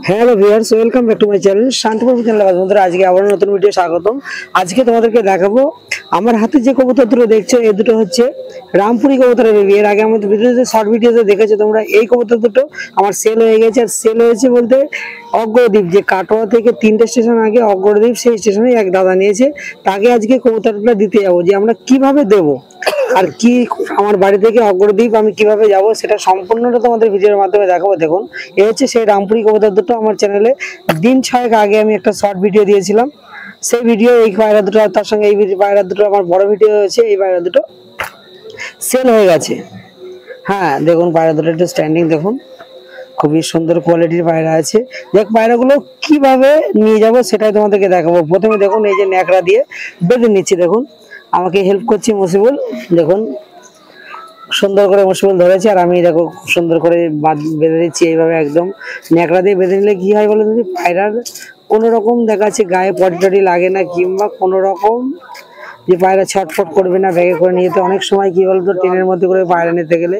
Hello viewers, welcome back to my channel Shantipur channel. বন্ধুরা, আজকে আবার নতুন ভিডিও স্বাগতম। আজকে তোমাদেরকে দেখাবো আমার হাতে যে কবুতর দুটো দেখছো, এই দুটো হচ্ছে রামপুরি কবুতরের বেবি। এর আগে আমাদের ভিডিওতে শর্ট ভিডিওতে দেখেছো তোমরা। এই কবুতর দুটো আমার সেল হয়ে গেছে। আর সেল হয়েছে বলতে অগ্রদ্বীপ, যে কাটোয়া থেকে 3টে স্টেশন আগে অগ্রদ্বীপ, সেই স্টেশনে এক দাদা নিয়েছে। তাকে আজকে কবুতরটা দিতে যাবো, যে আমরা কিভাবে দেবো আর কি আমার বাড়ি থেকে অগ্রদ্বীপ আমি কিভাবে যাব সেটা সম্পূর্ণটা তোমাদের ভিডিওর মাধ্যমে দেখাবো। দেখুন, এই হচ্ছে সেই রামপুরি কবুতর দুটো। আমার চ্যানেলে দিন 6 আগে আমি একটা শর্ট ভিডিও দিয়েছিলাম। সেই ভিডিও এই পায়রা দুটো, তার সঙ্গে এই পায়রা দুটো আমার বড় ভিডিও হয়েছে। এই পায়রা দুটো সেল হয়ে গেছে। হ্যাঁ, দেখুন পায়রা দুটো একটু স্ট্যান্ডিং দেখুন, খুবই সুন্দর কোয়ালিটির পায়রা আছে। দেখ পায়রাগুলো কিভাবে নিয়ে যাব সেটাই তোমাদেরকে দেখাবো। প্রথমে দেখুন, এই যে ন্যাকড়া দিয়ে বেঁধে নিচ্ছি। দেখুন, আমাকে হেল্প করছি মসিবুল। দেখুন সুন্দর করে মসিবুল ধরেছে, আর আমি দেখো সুন্দর করে বেঁধে দিচ্ছি এইভাবে। একদম ন্যাকড়া দিয়ে বেঁধে নিলে কি হয় বলো যদি, পায়রার কোনো রকম দেখা যাচ্ছে গায়ে পটি টটি লাগে না, কিংবা কোনো রকম যে পায়রা ছটফট করবে না। ব্যাগে করে নিয়ে যেতে অনেক সময় কি বলতো, ট্রেনের মধ্যে করে পায়রা নিতে গেলে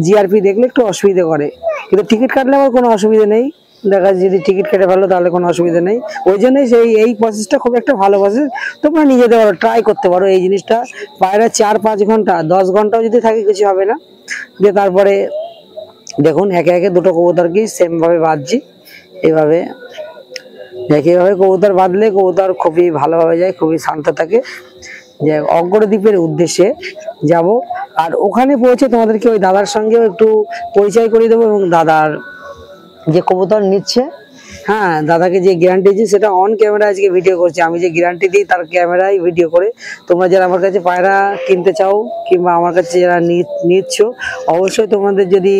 জিআরপি দেখলে একটু অসুবিধা করে, কিন্তু টিকিট কাটলে আমার কোনো অসুবিধা নেই। দেখা যায় যদি টিকিট কেটে ফেলো তাহলে কোনো অসুবিধা নেই। ওই জন্যই এই প্রসেসটা খুব একটা ভালো প্রসেস, তোমরা নিয়ে যেতে পারো, ট্রাই করতে পারো এই জিনিসটা। পায়রা 4-5 ঘন্টা 10 ঘন্টাও যদি থাকে কিছু হবে না। দিয়ে তারপরে দেখুন একে একে দুটো কবুতরকেই সেম ভাবে বাঁধছি। এইভাবে একইভাবে কবুতর বাঁধলে কবুতর খুবই ভালোভাবে যায়, খুবই শান্ত থাকে। যে অগ্রদ্বীপের উদ্দেশ্যে যাব, আর ওখানে পৌঁছে তোমাদেরকে ওই দাদার সঙ্গেও একটু পরিচয় করিয়ে দেবো, এবং দাদার যে কবুতর নিচ্ছে, হ্যাঁ দাদাকে যে গ্যারান্টি দিই সেটা অন ক্যামেরা আজকে ভিডিও করছি। আমি যে গ্যারান্টি দিই তার ক্যামেরায় ভিডিও করে তোমরা যারা আমার কাছে পায়রা কিনতে চাও, কিংবা আমার কাছে যারা নিচ্ছ, অবশ্যই তোমাদের যদি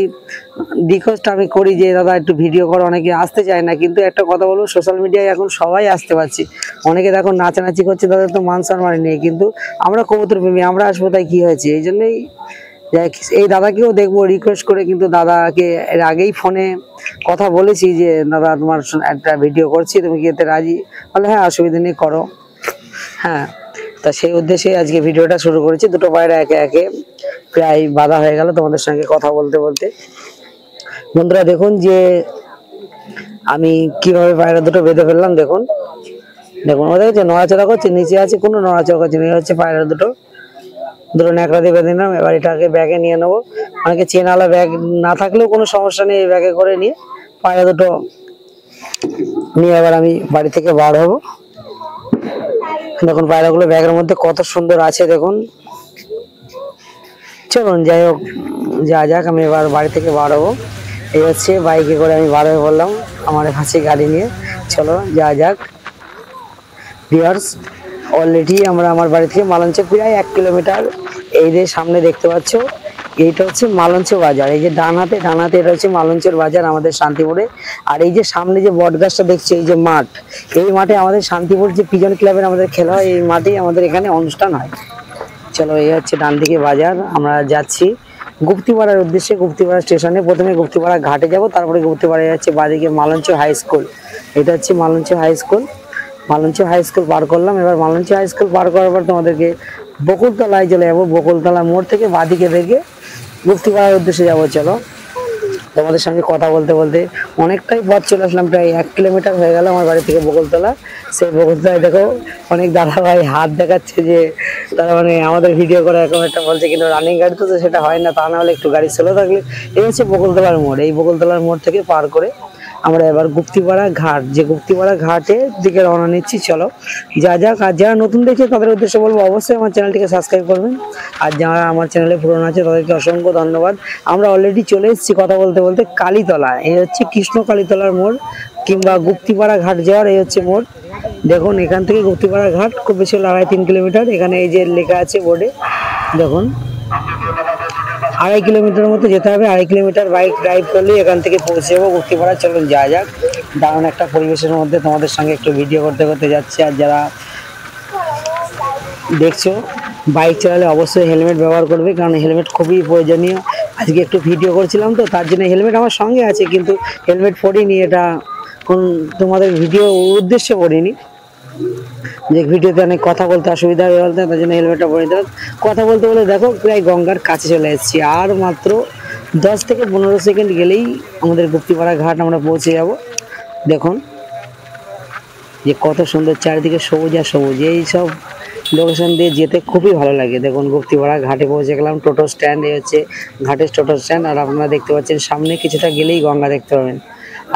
রিকোয়েস্ট আমি করি যে দাদা একটু ভিডিও করো। অনেকে আসতে চায় না, কিন্তু একটা কথা বলবো, সোশ্যাল মিডিয়ায় এখন সবাই আসতে পারছি। অনেকে দেখো নাচানাচি করছে, তাদের তো মান সম্মান নেই, কিন্তু আমরা কবুতর প্রেমী, আমরা আসবো তাই কি হয়েছে। এই জন্যই এই দাদাকেও দেখবো রিকোয়েস্ট করে, কিন্তু দাদাকে এর আগেই ফোনে কথা বলেছি যে দাদা তোমার একটা ভিডিও করছি, তুমি কি এতে রাজি? বলে হ্যাঁ অসুবিধা নেই, করো। হ্যাঁ, তা সেই উদ্দেশ্যে আজকে ভিডিওটা শুরু করেছি। দুটো পায়রা একে একে প্রায় বাঁধা হয়ে গেল তোমাদের সঙ্গে কথা বলতে বলতে। বন্ধুরা দেখুন যে আমি কিভাবে পায়রা দুটো বেঁধে ফেললাম। দেখুন দেখুন ওদের হচ্ছে নড়াচড়া করছে, নিচে আছে কোনো নড়াচড়া করছে না। এই হচ্ছে পায়রা দুটো ন্যাকড়া দিয়ে বেঁধে নিলাম। এবার এটাকে ব্যাগে নিয়ে নেবো। অনেকে চেনওয়ালা ব্যাগ না থাকলেও কোনো সমস্যা নেই, এই ব্যাগে করে নিয়ে পায়রা দুটো নিয়ে এবার আমি বাড়ি থেকে বার হবো। দেখুন পায়রাগুলো ব্যাগের মধ্যে কত সুন্দর আছে দেখুন। চলুন যাই হোক, যা যাক, আমি এবার বাড়ি থেকে বার হবো। এই হচ্ছে বাইকে করে আমি বার হয়ে পড়লাম আমার কাছে গাড়ি নিয়ে। চলো যা যাক ভিউয়ার্স, অলরেডি আমরা আমার বাড়ি থেকে মালঞ্চ প্রায় 1 কিলোমিটার। এই যে সামনে দেখতে পাচ্ছ, এইটা হচ্ছে মালঞ্চ বাজার। এই যে ডান হাতে এটা হচ্ছে মালঞ্চের বাজার আমাদের শান্তিপুরে। আর এই যে সামনে যে বট গাছটা দেখছো, এই যে মাঠ, এই মাঠে আমাদের শান্তিপুর যে পিজন ক্লাবের আমাদের খেলা হয়, এই মাঠেই আমাদের এখানে অনুষ্ঠান হয়। চলো এই হচ্ছে ডান দিকে বাজার। আমরা যাচ্ছি গুপ্তিপাড়ার উদ্দেশ্যে। গুপ্তিপাড়া স্টেশনে প্রথমে গুপ্তিপাড়া ঘাটে যাব, তারপরে গুপ্তিপাড়া যাচ্ছে বাদিকে মালঞ্চ হাই স্কুল। এটা হচ্ছে Malancha high school. Malancha high school পার করলাম। এবার মালঞ্চ হাই স্কুল পার করার পর তোমাদেরকে বকুলতলায় চলে যাবো। বকুলতলা মোড় থেকে বাদিকে থেকে গুপ্তিপাড়ার উদ্দেশ্যে যাবো। চলো, তোমাদের সঙ্গে কথা বলতে বলতে অনেকটাই পথ চলে আসলাম, প্রায় 1 কিলোমিটার হয়ে গেল আমার বাড়ি থেকে বকুলতলা। সেই বকুলতলায় দেখো অনেক দাদা ভাই হাত দেখাচ্ছে, যে তারা মানে আমাদের ভিডিও করে এরকম একটা বলছে, কিন্তু রানিং গাড়ি তো সেটা হয় না, তা না হলে একটু গাড়ি স্লো থাকলে। এই হচ্ছে বকুলতলার মোড়। এই বকুলতলার মোড় থেকে পার করে আমরা এবার গুপ্তিপাড়া ঘাট, যে গুপ্তিপাড়া ঘাটের দিকে রওনা নিচ্ছি। চলো যা যাক। আর যারা নতুন দেখছে তাদের উদ্দেশ্যে বলবো অবশ্যই আমার চ্যানেলটিকে সাবস্ক্রাইব করবেন, আর যারা আমার চ্যানেলে পুরনো আছে তাদেরকে অসংখ্য ধন্যবাদ। আমরা অলরেডি চলে এসেছি কথা বলতে বলতে কালীতলা। এই হচ্ছে কৃষ্ণ কালীতলার মোড়, কিংবা গুপ্তিপাড়া ঘাট যাওয়ার এই হচ্ছে মোড়। দেখুন এখান থেকে গুপ্তিপাড়া ঘাট খুব বেশি হলো 2.5-3 কিলোমিটার। এখানে এই যে লেখা আছে বোর্ডে, দেখুন 2.5 কিলোমিটার মতো যেতে হবে। 2.5 কিলোমিটার বাইক ড্রাইভ করলে এখান থেকে পৌঁছে যাবো গুপ্তিপাড়া। চলুন যা যাক। দারুণ একটা পরিবেশের মধ্যে তোমাদের সঙ্গে একটু ভিডিও করতে করতে যাচ্ছি। আর যারা দেখছো বাইক চালালে অবশ্যই হেলমেট ব্যবহার করবে, কারণ হেলমেট খুবই প্রয়োজনীয়। আজকে একটু ভিডিও করছিলাম তো, তার জন্য হেলমেট আমার সঙ্গে আছে, কিন্তু হেলমেট পরিনি। এটা কোন তোমাদের ভিডিও উদ্দেশ্যে পরিনি, যে ভিডিওতে অনেক কথা বলতে অসুবিধা হয়ে বলতে, তার জন্য হেলমেটটা পরে দিলাম। কথা বলতে বলে দেখো প্রায় গঙ্গার কাছে চলে এসেছি। আর মাত্র 10 থেকে 15 সেকেন্ড গেলেই আমাদের গুপ্তিপাড়া ঘাট আমরা পৌঁছে যাব। দেখুন যে কত সুন্দর, চারিদিকে সবুজ আর সবুজ। এই সব লোকেশন দিয়ে যেতে খুবই ভালো লাগে। দেখুন গুপ্তিপাড়া ঘাটে পৌঁছে গেলাম, টোটো স্ট্যান্ড। এই হচ্ছে ঘাটের টোটো স্ট্যান্ড, আর আপনারা দেখতে পাচ্ছেন সামনে কিছুটা গেলেই গঙ্গা দেখতে পাবেন।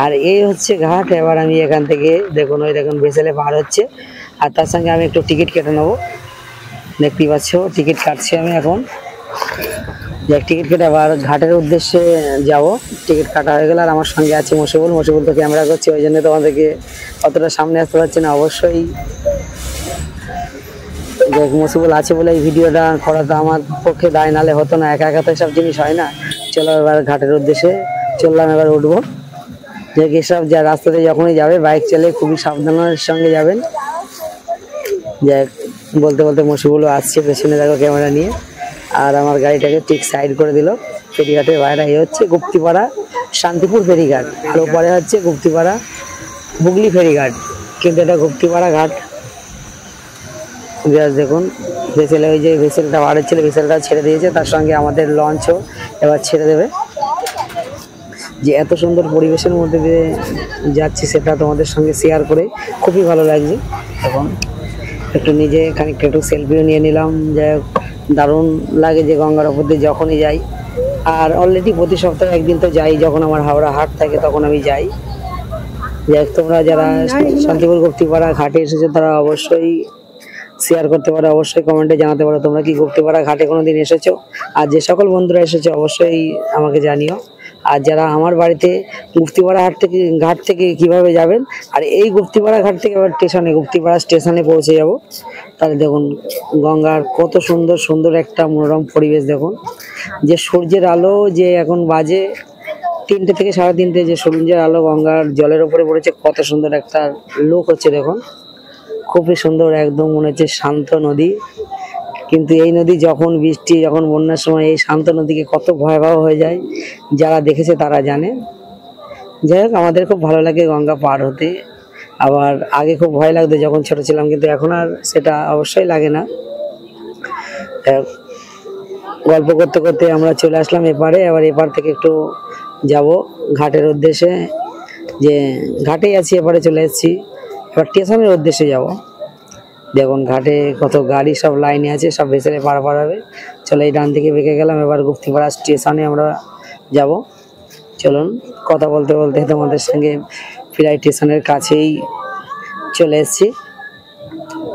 আর এই হচ্ছে ঘাট। এবার আমি এখান থেকে দেখুন, ওই দেখুন ভেসেলে পার হচ্ছে, আর তার সঙ্গে আমি একটু টিকিট কেটে নেবো। দেখতেই পাচ্ছ টিকিট কাটছি আমি এখন। টিকিট কেটে আবার ঘাটের উদ্দেশ্যে যাব। টিকিট কাটা হয়ে গেল, আর আমার সঙ্গে আছে মশিবুল। মশিবুল তো ক্যামেরা করছে, ওই জন্য তোমাদেরকে অতটা সামনে আসতে পারছি না। অবশ্যই মশিবুল আছে বলে এই ভিডিওটা করাটা আমার পক্ষে দায়, নালে হতো না। একা একা তো এসব জিনিস হয় না। চলো এবার ঘাটের উদ্দেশ্যে চললাম, এবার উঠবো। যে এসব যা রাস্তাতে যখনই যাবে বাইক চালিয়ে খুবই সাবধানের সঙ্গে যাবেন। যাই বলতে বলতে মশিবুলও আসছে পেছনে, দেখো ক্যামেরা নিয়ে। আর আমার গাড়িটাকে ঠিক সাইড করে দিল ফেরিঘাটের বাইরে। এই হচ্ছে গুপ্তিপাড়া শান্তিপুর ফেরিঘাট, আর ওপরে হচ্ছে গুপ্তিপাড়া বুগলি ফেরিঘাট, কিন্তু এটা গুপ্তিপাড়া ঘাট। দেখুন ভেসেলে, ওই যে ভেসেলটা বাড়ের ছিল, ভেসেলটা ছেড়ে দিয়েছে, তার সঙ্গে আমাদের লঞ্চও এবার ছেড়ে দেবে। যে এত সুন্দর পরিবেশের মধ্যে দিয়ে যাচ্ছি সেটা তোমাদের সঙ্গে শেয়ার করে খুবই ভালো লাগছে। এখন একটু নিজে খানিকটা একটু সেলফিও নিয়ে নিলাম। যাই হোক দারুণ লাগে যে গঙ্গার ওপর দিয়ে যখনই যাই। আর অলরেডি প্রতি সপ্তাহে একদিন তো যাই, যখন আমার হাওড়া হাট থাকে তখন আমি যাই। যাই হোক তোমরা যারা শান্তিপুর গুপ্তিপাড়া ঘাটে এসেছো তারা অবশ্যই শেয়ার করতে পারো, অবশ্যই কমেন্টে জানাতে পারো তোমরা কি গুপ্তিপাড়া ঘাটে কোনোদিন এসেছো। আর যে সকল বন্ধুরা এসেছো অবশ্যই আমাকে জানিও। আর যারা আমার বাড়িতে গুপ্তিপাড়া ঘাট থেকে কিভাবে যাবেন, আর এই গুপ্তিপাড়া ঘাট থেকে এবার গুপ্তিপাড়া স্টেশনে পৌঁছে যাব। তাহলে দেখুন গঙ্গার কত সুন্দর সুন্দর একটা মনোরম পরিবেশ। দেখুন যে সূর্যের আলো, যে এখন বাজে 3টে থেকে 3:30, যে সূর্যের আলো গঙ্গার জলের উপরে পড়েছে, কত সুন্দর একটা লুক হচ্ছে। দেখুন খুবই সুন্দর, একদম মনে হচ্ছে শান্ত নদী। কিন্তু এই নদী যখন বৃষ্টি, যখন বন্যার সময় এই শান্ত নদীকে কত ভয়াবহ হয়ে যায়, যারা দেখেছে তারা জানে। যাই হোক আমাদের খুব ভালো লাগে গঙ্গা পার হতে। আবার আগে খুব ভয় লাগতো যখন ছোট ছিলাম, কিন্তু এখন আর সেটা অবশ্যই লাগে না। গল্প করতে করতে আমরা চলে আসলাম এপারে। এবার এপার থেকে একটু যাব ঘাটের উদ্দেশ্যে। যে ঘাটেই আছি, এপারে চলে এসেছি, এবার স্টেশনের উদ্দেশ্যে যাব। দেখুন ঘাটে কত গাড়ি সব লাইনে আছে, সব ভেসেলে পার হবে। চলো এই ডান দিকে বেঁকে গেলাম, এবার গুপ্তিপাড়া স্টেশনে আমরা যাব। চলুন কথা বলতে বলতে তোমাদের সঙ্গে প্রায় স্টেশনের কাছেই চলে এসেছি।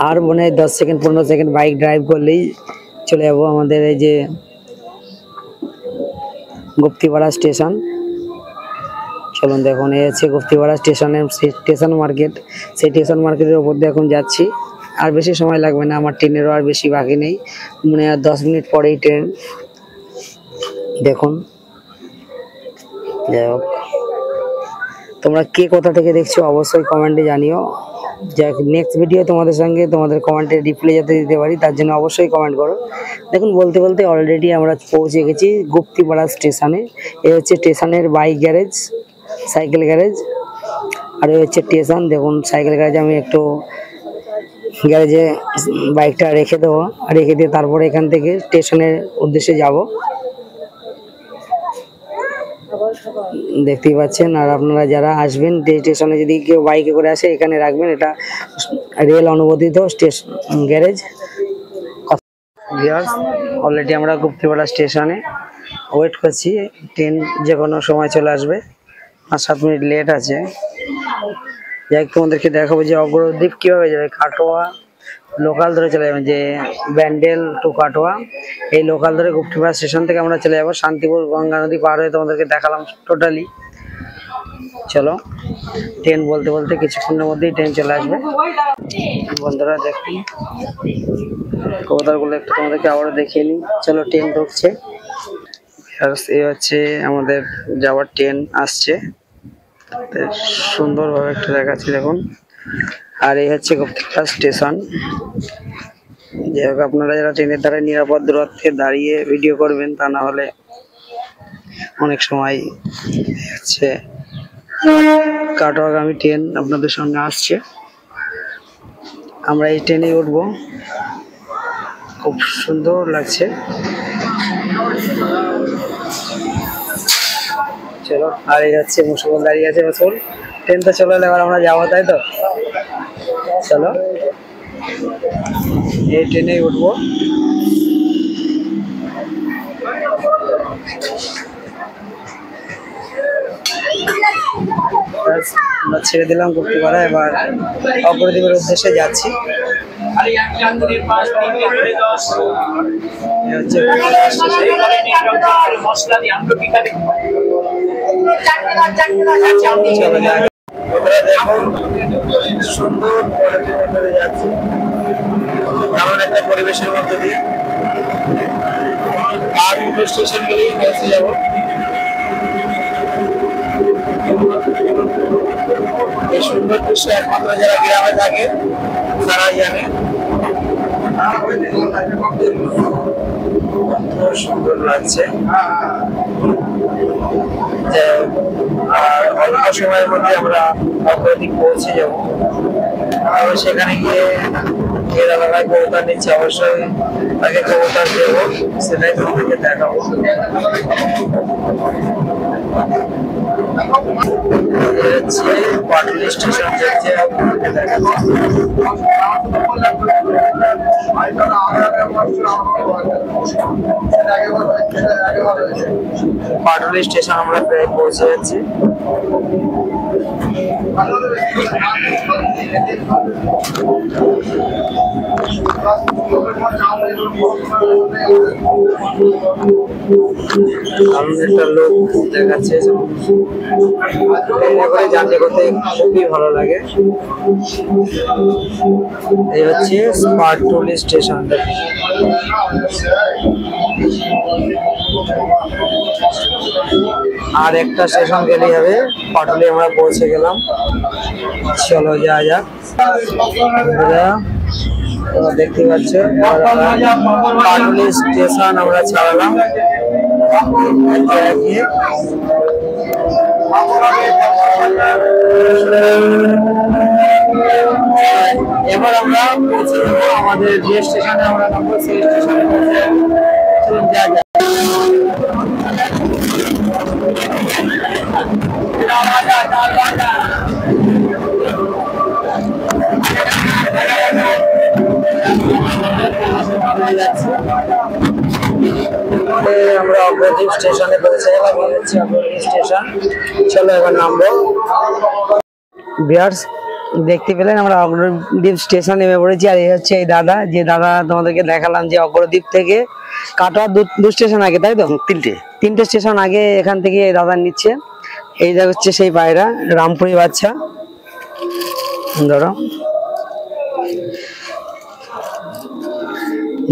আর মনে হয় 10 সেকেন্ড 15 সেকেন্ড বাইক ড্রাইভ করলেই চলে যাবো আমাদের এই যে গুপ্তিপাড়া স্টেশন। চলুন দেখুন এই হচ্ছে গুপ্তিপাড়া স্টেশনের স্টেশন মার্কেট। সেই স্টেশন মার্কেটের উপর দিয়ে এখন যাচ্ছি। আর বেশি সময় লাগবে না, আমার ট্রেনেরও আর বেশি বাকি নেই, মানে আর 10 মিনিট পরেই ট্রেন। দেখুন যাই হোক তোমরা কে কোথা থেকে দেখছো অবশ্যই কমেন্টে জানিও। যাই হোক নেক্সট ভিডিও তোমাদের সঙ্গে তোমাদের কমেন্টে রিপ্লাই যাতে দিতে পারি তার জন্য অবশ্যই কমেন্ট করো। দেখুন বলতে বলতে অলরেডি আমরা পৌঁছে গেছি গুপ্তিপাড়া স্টেশনে। এই হচ্ছে স্টেশনের বাইক গ্যারেজ, সাইকেল গ্যারেজ, আর এই হচ্ছে স্টেশন। দেখুন সাইকেল গ্যারেজে আমি একটু গ্যারেজে বাইকটা রেখে দেবো, রেখে দিয়ে তারপরে এখান থেকে স্টেশনের উদ্দেশ্যে যাব। দেখতেই পাচ্ছেন। আর আপনারা যারা আসবেন স্টেশনে, যদি কেউ বাইকে করে আসে এখানে রাখবেন, এটা রেল অনুমোদিত স্টেশন গ্যারেজ। অলরেডি আমরা গুপ্তিপাড়া স্টেশনে ওয়েট করছি, ট্রেন যে কোনো সময় চলে আসবে, 5-7 মিনিট লেট আছে। যাই হোক তোমাদেরকে দেখাবো যে অগ্রদ্বীপ কিভাবে যাবে। কাটোয়া লোকাল ধরে চলে যাবেন, যে ব্যান্ডেল টু কাটোয়া, এই লোকাল ধরে গুপ্তিপাড়া স্টেশন থেকে আমরা চলে যাবো শান্তিপুর। গঙ্গা নদী পার হয়ে তোমাদেরকে দেখালাম টোটালি। চলো ট্রেন বলতে বলতে কিছুক্ষণের মধ্যেই ট্রেন চলে আসবে। বন্ধুরা দেখুন কবুতরগুলো একটু তোমাদেরকে আবারও দেখিয়ে নিই। চলো ট্রেন ঢুকছে, এই হচ্ছে আমাদের যাওয়ার ট্রেন আসছে, সুন্দরভাবে একটু দেখাচ্ছি দেখুন। আর এই হচ্ছে গুপ্তিপাড়া স্টেশন। যাই হোক আপনারা যারা ট্রেনের দ্বারা নিরাপদ দূরত্বে দাঁড়িয়ে ভিডিও করবেন, তা না হলে অনেক সময় হচ্ছে কাটোয়াগামী ট্রেন আপনাদের সঙ্গে আসছে। আমরা এই ট্রেনে উঠবো, খুব সুন্দর লাগছে। চলো আর এই হচ্ছে মুসলমান দাঁড়িয়ে আছে, মুসল ট্রেন তো চলে এলো, এবার আমরা যাবো, তাই তো? চলো এই ট্রেনেই উঠবো। আমরা ছেড়ে দিলাম গুপ্তিপাড়া, এবার অগ্রদ্বীপের উদ্দেশ্যে যাচ্ছি। সুন্দর যাচ্ছি এমন একটা পরিবেশের মধ্যে দিয়ে, আর দুটো স্টেশন গেলেই পৌঁছে যাবো। এই সুন্দর দৃশ্য একমাত্র যারা গ্রামে থাকে তারাই জানে। সুন্দর লাগছে, যে আর অল্প সময়ের মধ্যে আমরা অগ্রদ্বীপ পৌঁছে যাব। সেখানে গিয়ে দাদাভাই কবুতর নিচ্ছে, অবশ্যই তাকে কবুতর দেবো, সেটাই তোমাদেরকে দেখাবো। পাটুলি স্টেশন যাচ্ছে, পাটুলি স্টেশন আমরা প্রায় পৌঁছে যাচ্ছি। একটা লোক দেখাচ্ছে, জার্নি করতে খুবই ভালো লাগে। এই হচ্ছে পাটুলি স্টেশন। আর একটা স্টেশন গেলেই হবে, পাটুলি আমরা পৌঁছে গেলাম। চলো যা যাক। দেখতে পাচ্ছ পাটুলি স্টেশন আমরা ছাড়লাম। এবার আমরা পৌঁছে যাবো আমাদের যে স্টেশনে আমরা নামবো, সেই স্টেশনে যা যা। আমরা অগ্রদ্বীপ স্টেশনে পৌঁছে গেলাম, অগ্রদ্বীপ স্টেশন। চলো এবার নামবো। ভিউয়ার্স দেখতে পেলেন আমরা অগ্রদ্বীপ স্টেশন নেমে পড়েছি। আর এই হচ্ছে এই দাদা, যে দাদা তোমাদেরকে দেখালাম যে অগ্রদ্বীপ থেকে কাটোয়া দু স্টেশন আগে, তাই তো? তিনটে স্টেশন আগে এখান থেকে দাদা নিচ্ছে। এই যা হচ্ছে সেই পায়রা, রামপুরি বাচ্চা। ধরো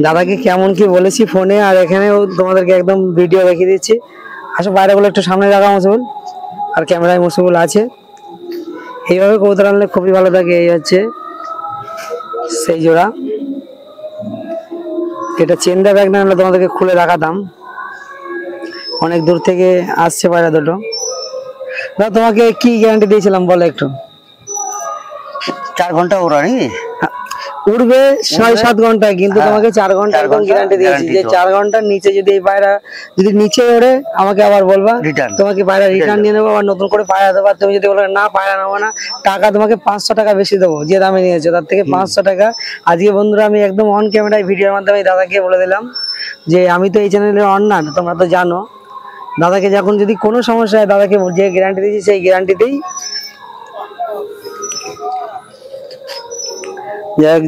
দাদাকে কেমন কি বলেছি ফোনে, আর এখানেও তোমাদেরকে একদম ভিডিও দেখিয়ে দিচ্ছি। আসো পায়রাগুলো একটু সামনে রাখা মুসিবুল, আর ক্যামেরায় মুসিবুল আছে। এইভাবে কবুতর আনলে খুবই ভালো থাকে। এই হচ্ছে সেই জোড়া। এটা চেন্দা ব্যাগ না হলে তোমাদেরকে খুলে দেখাতাম। অনেক দূর থেকে আসছে পায়রা দুটো। দাদা তোমাকে কি গ্যারান্টি দিয়েছিলাম বলো একটু? 4 ঘন্টা উড়ানি উড়বে 6-7 ঘন্টা, কিন্তু তোমাকে 4 ঘন্টা গ্যারান্টি দিয়েছি যে 4 ঘন্টার নিচে যদি এই পায়রা যদি নিচে ওড়ে আমাকে আবার বলবা, তোমাকে পায়রা রিটার্ন নিয়ে নেবো, আবার নতুন করে পায়রা দেবো। তুমি যদি বলো না পায়রা নেবো না, টাকা তোমাকে 500 টাকা বেশি দেবো, যে দামে নিয়েছো তার থেকে 500 টাকা। আজকে বন্ধুরা আমি একদম অন ক্যামেরায় ভিডিওর মাধ্যমে দাদাকে বলে দিলাম যে আমি তো এই চ্যানেলের অন না, তোমরা তো জানো। দাদাকে যখন যদি কোনো সমস্যা হয়, দাদাকে যে গ্যারান্টি দিয়েছি সেই গ্যারান্টিতেই।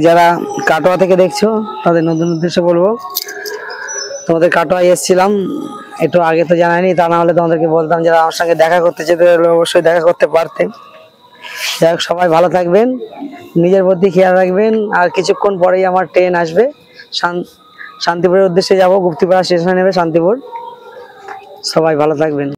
যারা কাটোয়া থেকে দেখছো তাদের নতুন উদ্দেশ্যে বলবো, তোমাদের কাটোয়ায় এসেছিলাম একটু আগে, তো জানাইনি, তা না হলে তোমাদেরকে বলতাম। যারা আমার সঙ্গে দেখা করতে যেতে অবশ্যই দেখা করতে পারতেন। যাই হোক, সবাই ভালো থাকবেন, নিজের প্রতি খেয়াল রাখবেন। আর কিছুক্ষণ পরেই আমার ট্রেন আসবে, শান্তিপুরের উদ্দেশ্যে যাব। গুপ্তিপাড়া স্টেশনে নেবে শান্তিপুর। সবাই ভালো থাকবেন।